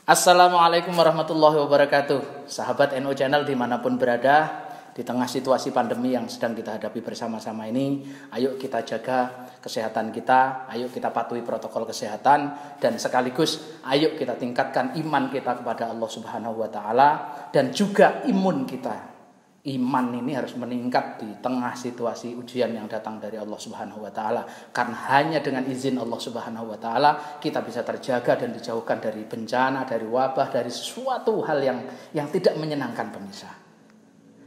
Assalamualaikum warahmatullahi wabarakatuh. Sahabat NU Channel dimanapun berada, di tengah situasi pandemi yang sedang kita hadapi bersama-sama ini, ayo kita jaga kesehatan kita, ayo kita patuhi protokol kesehatan, dan sekaligus ayo kita tingkatkan iman kita kepada Allah Subhanahu wa Ta'ala, dan juga imun kita. Iman ini harus meningkat di tengah situasi ujian yang datang dari Allah Subhanahu wa Ta'ala. Karena hanya dengan izin Allah Subhanahu wa Ta'ala kita bisa terjaga dan dijauhkan dari bencana, dari wabah, dari sesuatu hal yang tidak menyenangkan pemirsa.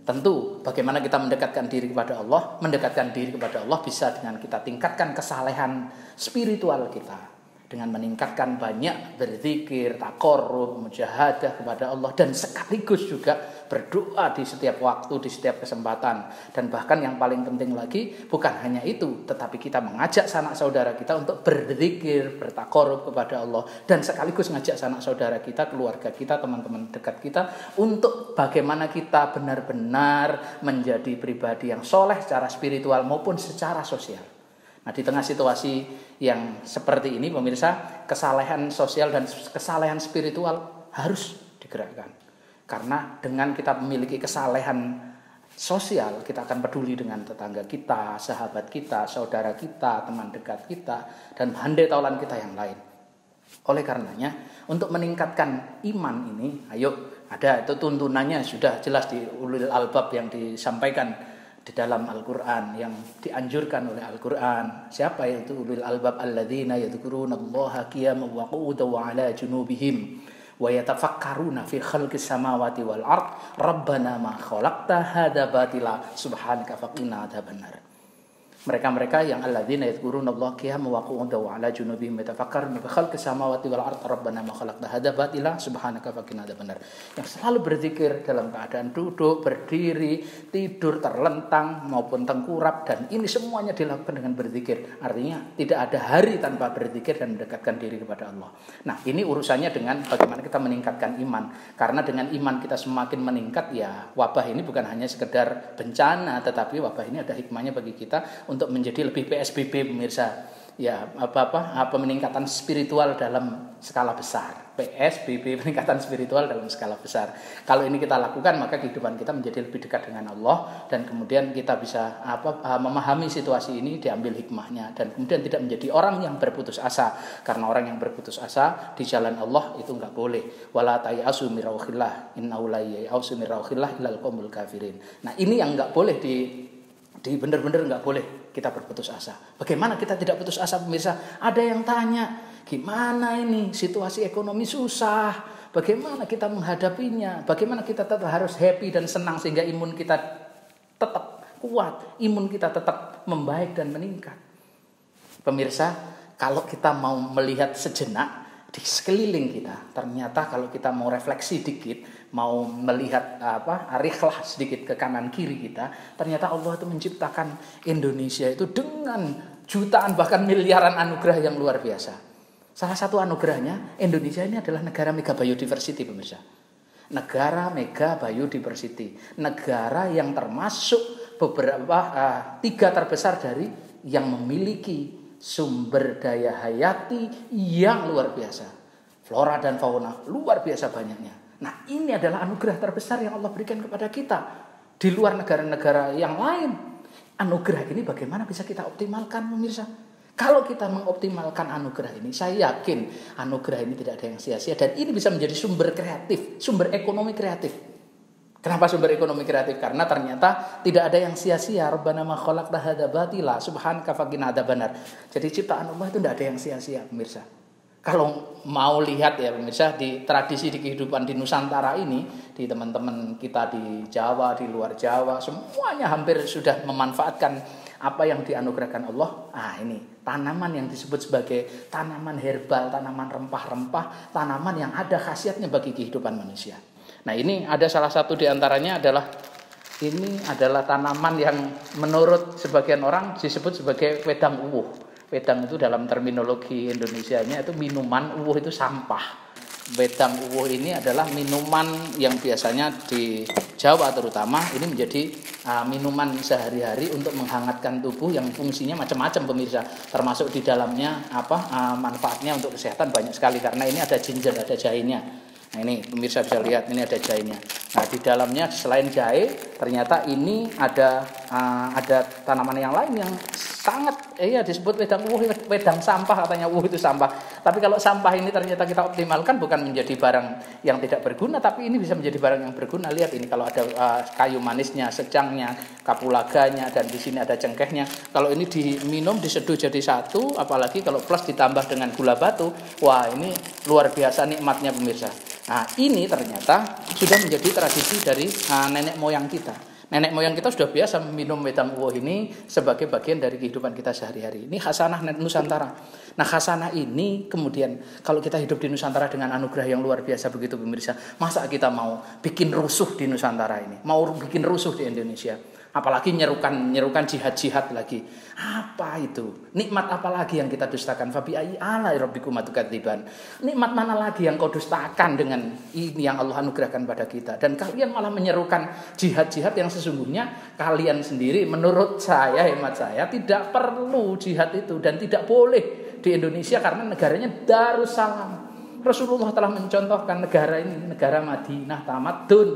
Tentu bagaimana kita mendekatkan diri kepada Allah? Mendekatkan diri kepada Allah bisa dengan kita tingkatkan kesalehan spiritual kita, dengan meningkatkan banyak berzikir, taqarrub, mujahadah kepada Allah, dan sekaligus juga berdoa di setiap waktu, di setiap kesempatan. Dan bahkan yang paling penting lagi, bukan hanya itu, tetapi kita mengajak sanak saudara kita untuk berzikir, bertaqarrub kepada Allah, dan sekaligus ngajak sanak saudara kita, keluarga kita, teman-teman dekat kita, untuk bagaimana kita benar-benar menjadi pribadi yang soleh secara spiritual maupun secara sosial. Nah, di tengah situasi yang seperti ini pemirsa, kesalehan sosial dan kesalehan spiritual harus digerakkan. Karena dengan kita memiliki kesalehan sosial, kita akan peduli dengan tetangga kita, sahabat kita, saudara kita, teman dekat kita, dan handai taulan kita yang lain. Oleh karenanya, untuk meningkatkan iman ini, ayo, ada itu tuntunannya sudah jelas di ulil albab yang disampaikan di dalam Al-Quran, yang dianjurkan oleh Al-Quran. Siapa itu ulil albab? Alladzina yadhkurunallaha qiyaman wa qu'udan wa 'ala junubihim wa yatafakkaruna fi khalqis samawati wal ard rabbana ma khalaqta hadza batila subhanaka faqina adzabannar. Mereka-mereka yang alladzina yadhkurunallaha qiyaman wa qu'udan wa 'ala junubihim wa yatafakkaruna fi khalqis samawati wal ard rabbana ma khalaqta hadza batila subhanaka faqina adzabannar. Yang selalu berzikir dalam keadaan duduk, berdiri, tidur, terlentang maupun tengkurap, dan ini semuanya dilakukan dengan berzikir. Artinya tidak ada hari tanpa berzikir dan mendekatkan diri kepada Allah. Nah, ini urusannya dengan bagaimana kita meningkatkan iman. Karena dengan iman kita semakin meningkat, ya wabah ini bukan hanya sekedar bencana, tetapi wabah ini ada hikmahnya bagi kita untuk menjadi lebih PSBB pemirsa. Ya, peningkatan spiritual dalam skala besar. PSBB, peningkatan spiritual dalam skala besar. Kalau ini kita lakukan, maka kehidupan kita menjadi lebih dekat dengan Allah, dan kemudian kita bisa memahami situasi ini, diambil hikmahnya, dan kemudian tidak menjadi orang yang berputus asa. Karena orang yang berputus asa di jalan Allah itu enggak boleh. Wala tayasu min rauhillah, innahu la yayasu min rauhillah illal qaumul kafirin. Nah, ini yang enggak boleh benar-benar enggak boleh kita berputus asa. Bagaimana kita tidak putus asa pemirsa? Ada yang tanya, gimana ini situasi ekonomi susah? Bagaimana kita menghadapinya? Bagaimana kita tetap harus happy dan senang sehingga imun kita tetap kuat, imun kita tetap membaik dan meningkat? Pemirsa, kalau kita mau melihat sejenak di sekeliling kita, ternyata kalau kita mau refleksi dikit, mau melihat rikhlah sedikit ke kanan kiri kita, ternyata Allah itu menciptakan Indonesia itu dengan jutaan bahkan miliaran anugerah yang luar biasa. Salah satu anugerahnya, Indonesia ini adalah negara mega biodiversity pemirsa. Negara mega biodiversity, negara yang termasuk beberapa 3 terbesar dari yang memiliki sumber daya hayati yang luar biasa. Flora dan fauna luar biasa banyaknya. Nah, ini adalah anugerah terbesar yang Allah berikan kepada kita di luar negara-negara yang lain. Anugerah ini bagaimana bisa kita optimalkan pemirsa? Kalau kita mengoptimalkan anugerah ini, saya yakin anugerah ini tidak ada yang sia-sia, dan ini bisa menjadi sumber kreatif, sumber ekonomi kreatif. Kenapa sumber ekonomi kreatif? Karena ternyata tidak ada yang sia-sia. Rabbana ma khalaqta hadza batila subhanaka faqina adzabannar. Jadi ciptaan Allah itu tidak ada yang sia-sia pemirsa. Kalau mau lihat ya pemirsa, di tradisi di kehidupan di Nusantara ini, di teman-teman kita di Jawa, di luar Jawa, semuanya hampir sudah memanfaatkan apa yang dianugerahkan Allah. Ini tanaman yang disebut sebagai tanaman herbal, tanaman rempah-rempah, tanaman yang ada khasiatnya bagi kehidupan manusia. Nah, ini ada salah satu di antaranya adalah tanaman yang menurut sebagian orang disebut sebagai wedang uwuh. Wedang itu dalam terminologi Indonesianya itu minuman, uwuh itu sampah. Wedang uwuh ini adalah minuman yang biasanya di Jawa terutama ini menjadi minuman sehari-hari untuk menghangatkan tubuh, yang fungsinya macam-macam pemirsa. Termasuk di dalamnya manfaatnya untuk kesehatan banyak sekali, karena ini ada ginger, ada jahenya. Nah ini pemirsa bisa lihat, ini ada jahenya. Nah di dalamnya selain jahe, ternyata ini ada tanaman yang lain yang sangat disebut wedang sampah katanya. Itu sampah. Tapi kalau sampah ini ternyata kita optimalkan, bukan menjadi barang yang tidak berguna, tapi ini bisa menjadi barang yang berguna. Lihat ini kalau ada kayu manisnya, secangnya, kapulaganya, dan di sini ada cengkehnya. Kalau ini diminum, diseduh jadi satu, apalagi kalau plus ditambah dengan gula batu, wah ini luar biasa nikmatnya pemirsa. Nah ini ternyata sudah menjadi tradisi dari nenek moyang kita. Nenek moyang kita sudah biasa minum wedang uwoh ini sebagai bagian dari kehidupan kita sehari-hari. Ini khasanah Nusantara. Nah khasanah ini kemudian kalau kita hidup di Nusantara dengan anugerah yang luar biasa begitu pemirsa, masa kita mau bikin rusuh di Nusantara ini, mau bikin rusuh di Indonesia, apalagi nyerukan jihad lagi. Apa itu? Nikmat apa lagi yang kita dustakan? Fabi ayyi ala rabbikum tukadziban. Nikmat mana lagi yang kau dustakan dengan ini yang Allah anugerahkan pada kita? Dan kalian malah menyerukan jihad yang sesungguhnya kalian sendiri, menurut saya, hemat saya, tidak perlu jihad itu dan tidak boleh di Indonesia karena negaranya Darussalam. Rasulullah telah mencontohkan negara ini, negara Madinah, tamadun,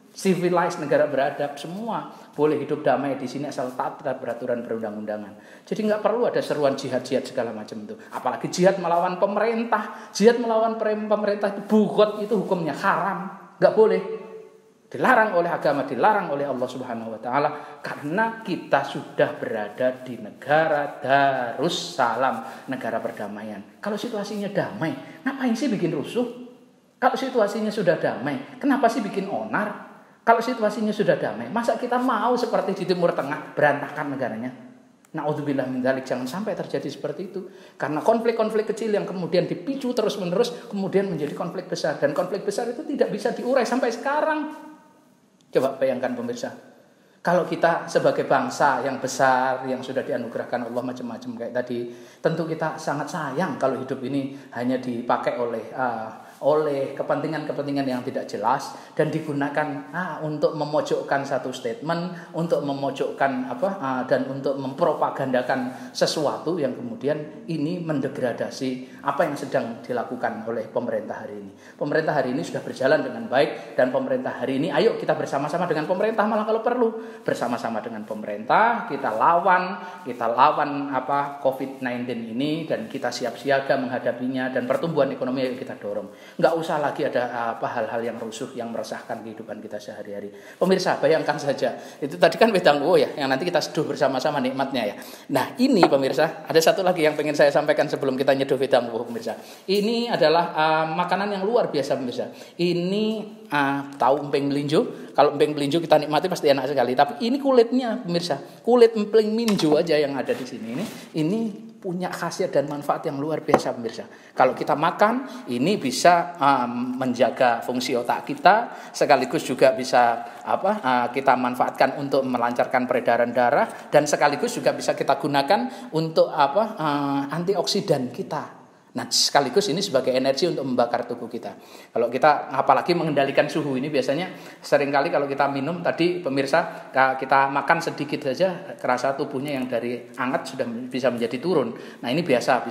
civilized, negara beradab, semua boleh hidup damai di sini asal taat peraturan perundang-undangan. Jadi nggak perlu ada seruan jihad segala macam itu. Apalagi jihad melawan pemerintah, jihad melawan pemerintah itu bugot, itu hukumnya haram, nggak boleh. Dilarang oleh agama, dilarang oleh Allah Subhanahu wa taala karena kita sudah berada di negara Darussalam, negara perdamaian. Kalau situasinya damai, ngapain sih bikin rusuh? Kalau situasinya sudah damai, kenapa sih bikin onar? Kalau situasinya sudah damai, masa kita mau seperti di Timur Tengah berantakan negaranya? Na'udzubillah min dzalik, jangan sampai terjadi seperti itu. Karena konflik-konflik kecil yang kemudian dipicu terus-menerus kemudian menjadi konflik besar, dan konflik besar itu tidak bisa diurai sampai sekarang. Coba bayangkan pemirsa, kalau kita sebagai bangsa yang besar yang sudah dianugerahkan Allah macam-macam kayak tadi, tentu kita sangat sayang kalau hidup ini hanya dipakai oleh kepentingan-kepentingan yang tidak jelas dan digunakan untuk memojokkan satu statement, untuk memojokkan dan untuk mempropagandakan sesuatu yang kemudian ini mendegradasi apa yang sedang dilakukan oleh pemerintah hari ini. Pemerintah hari ini sudah berjalan dengan baik, dan pemerintah hari ini ayo kita bersama-sama dengan pemerintah, malah kalau perlu bersama-sama dengan pemerintah kita lawan COVID-19 ini, dan kita siap siaga menghadapinya, dan pertumbuhan ekonomi ayo kita dorong. Nggak usah lagi ada hal-hal yang rusuh yang meresahkan kehidupan kita sehari-hari. Pemirsa, bayangkan saja, itu tadi kan wedang uwoh ya, yang nanti kita seduh bersama-sama nikmatnya ya. Nah ini pemirsa, ada satu lagi yang pengen saya sampaikan sebelum kita nyeduh wedang uwoh pemirsa. Ini adalah makanan yang luar biasa pemirsa. Ini tahu emping melinjo. Kalau emping melinjo kita nikmati pasti enak sekali. Tapi ini kulitnya pemirsa, kulit emping melinjo aja yang ada di sini ini punya khasiat dan manfaat yang luar biasa pemirsa. Kalau kita makan, ini bisa menjaga fungsi otak kita, sekaligus juga bisa kita manfaatkan untuk melancarkan peredaran darah, dan sekaligus juga bisa kita gunakan untuk antioksidan kita. Nah, sekaligus ini sebagai energi untuk membakar tubuh kita. Kalau kita apalagi mengendalikan suhu ini, biasanya seringkali kalau kita minum tadi pemirsa, kita makan sedikit saja kerasa tubuhnya yang dari hangat sudah bisa menjadi turun. Nah, ini bisa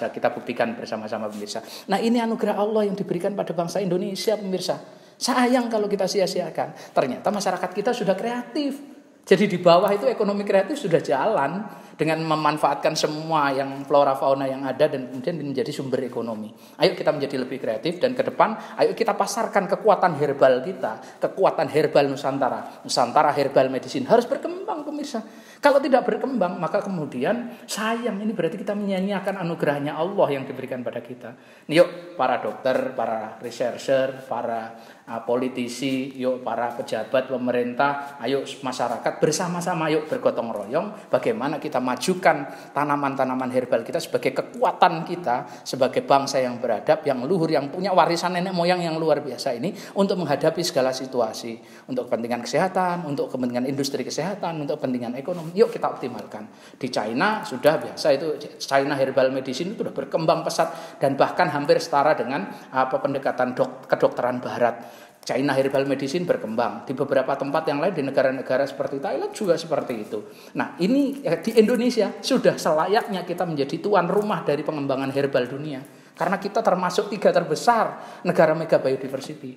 kita buktikan bersama-sama pemirsa. Nah, ini anugerah Allah yang diberikan pada bangsa Indonesia pemirsa. Sayang kalau kita sia-siakan. Ternyata masyarakat kita sudah kreatif. Jadi di bawah itu ekonomi kreatif sudah jalan dengan memanfaatkan semua yang flora fauna yang ada dan kemudian menjadi sumber ekonomi. Ayo kita menjadi lebih kreatif, dan ke depan ayo kita pasarkan kekuatan herbal kita, kekuatan herbal Nusantara. Nusantara Herbal Medicine harus berkembang pemirsa. Kalau tidak berkembang, maka kemudian sayang, ini berarti kita menyia-nyiakan anugerahnya Allah yang diberikan pada kita. Yuk para dokter, para researcher, para politisi, yuk para pejabat pemerintah, ayo masyarakat bersama-sama yuk bergotong royong bagaimana kita majukan tanaman-tanaman herbal kita sebagai kekuatan kita sebagai bangsa yang beradab, yang luhur, yang punya warisan nenek moyang yang luar biasa ini untuk menghadapi segala situasi, untuk kepentingan kesehatan, untuk kepentingan industri kesehatan, untuk kepentingan ekonomi. Yuk kita optimalkan. Di China sudah biasa itu, China Herbal Medicine itu sudah berkembang pesat dan bahkan hampir setara dengan pendekatan kedokteran barat. China Herbal Medicine berkembang di beberapa tempat yang lain, di negara-negara seperti Thailand juga seperti itu. Nah, ini di Indonesia sudah selayaknya kita menjadi tuan rumah dari pengembangan herbal dunia. Karena kita termasuk 3 terbesar negara mega biodiversity.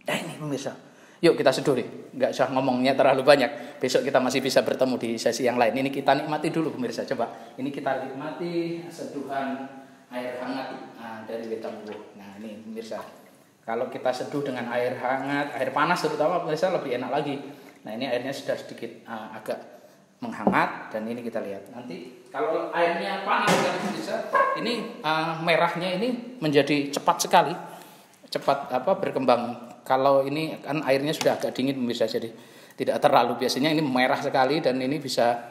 Nah ini pemirsa, yuk kita seduh deh. Nggak usah ngomongnya terlalu banyak. Besok kita masih bisa bertemu di sesi yang lain. Ini kita nikmati dulu pemirsa. Coba, ini kita nikmati seduhan air hangat dari Wetang Uwuh. Nah ini pemirsa, kalau kita seduh dengan air hangat, air panas terutama pemirsa lebih enak lagi. Nah ini airnya sudah sedikit agak menghangat, dan ini kita lihat. Nanti kalau airnya panas kan pemirsa, ini merahnya ini menjadi cepat sekali, cepat berkembang. Kalau ini kan airnya sudah agak dingin pemirsa, jadi tidak terlalu, biasanya ini merah sekali, dan ini bisa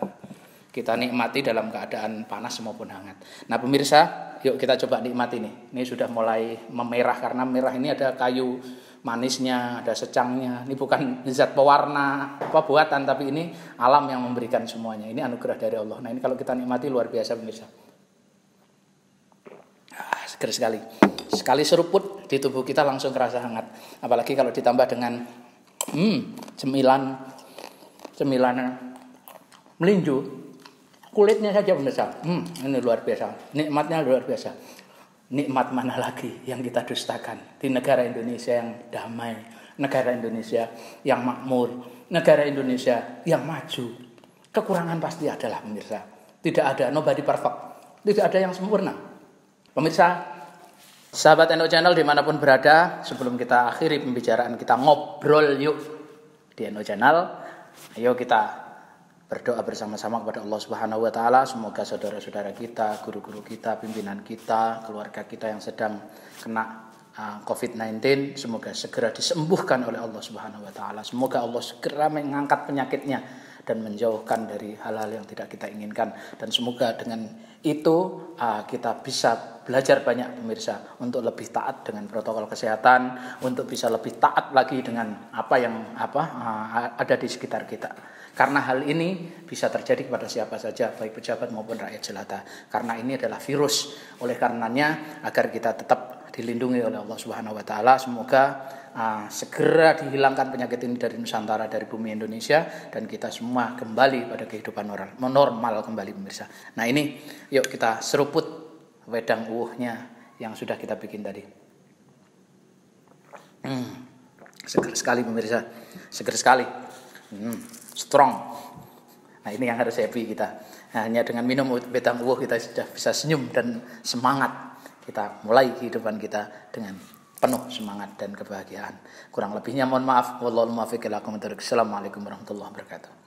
kita nikmati dalam keadaan panas maupun hangat. Nah pemirsa, yuk kita coba nikmati nih. Ini sudah mulai memerah, karena merah ini ada kayu manisnya, ada secangnya. Ini bukan zat pewarna buatan, tapi ini alam yang memberikan semuanya. Ini anugerah dari Allah. Nah ini kalau kita nikmati luar biasa pemirsa. Seger sekali. Sekali seruput di tubuh kita langsung terasa hangat. Apalagi kalau ditambah dengan cemilan melinju. Kulitnya saja pemirsa. Ini luar biasa. Nikmatnya luar biasa. Nikmat mana lagi yang kita dustakan di negara Indonesia yang damai, negara Indonesia yang makmur, negara Indonesia yang maju. Kekurangan pasti adalah pemirsa. Tidak ada, nobody perfect. Tidak ada yang sempurna. Pemirsa, sahabat NO Channel dimanapun berada, sebelum kita akhiri pembicaraan kita, ngobrol yuk di NO Channel. Ayo kita berdoa bersama-sama kepada Allah Subhanahu wa taala, semoga saudara-saudara kita, guru-guru kita, pimpinan kita, keluarga kita yang sedang kena COVID-19 semoga segera disembuhkan oleh Allah Subhanahu wa taala. Semoga Allah segera mengangkat penyakitnya dan menjauhkan dari hal-hal yang tidak kita inginkan, dan semoga dengan itu kita bisa belajar banyak pemirsa untuk lebih taat dengan protokol kesehatan, untuk bisa lebih taat lagi dengan apa yang ada di sekitar kita. Karena hal ini bisa terjadi kepada siapa saja, baik pejabat maupun rakyat jelata. Karena ini adalah virus. Oleh karenanya, agar kita tetap dilindungi oleh Allah Subhanahu wa taala, semoga segera dihilangkan penyakit ini dari Nusantara, dari bumi Indonesia, dan kita semua kembali pada kehidupan normal kembali pemirsa. Nah ini, yuk kita seruput wedang uwuhnya yang sudah kita bikin tadi. Seger sekali pemirsa, seger sekali. Strong. Nah ini yang harus happy kita. Hanya dengan minum wedang uwuh kita sudah bisa senyum dan semangat. Kita mulai kehidupan kita dengan penuh semangat dan kebahagiaan. Kurang lebihnya mohon maaf. Wallahul muwaffiq ila aqwamit thoriq. Assalamualaikum warahmatullahi wabarakatuh.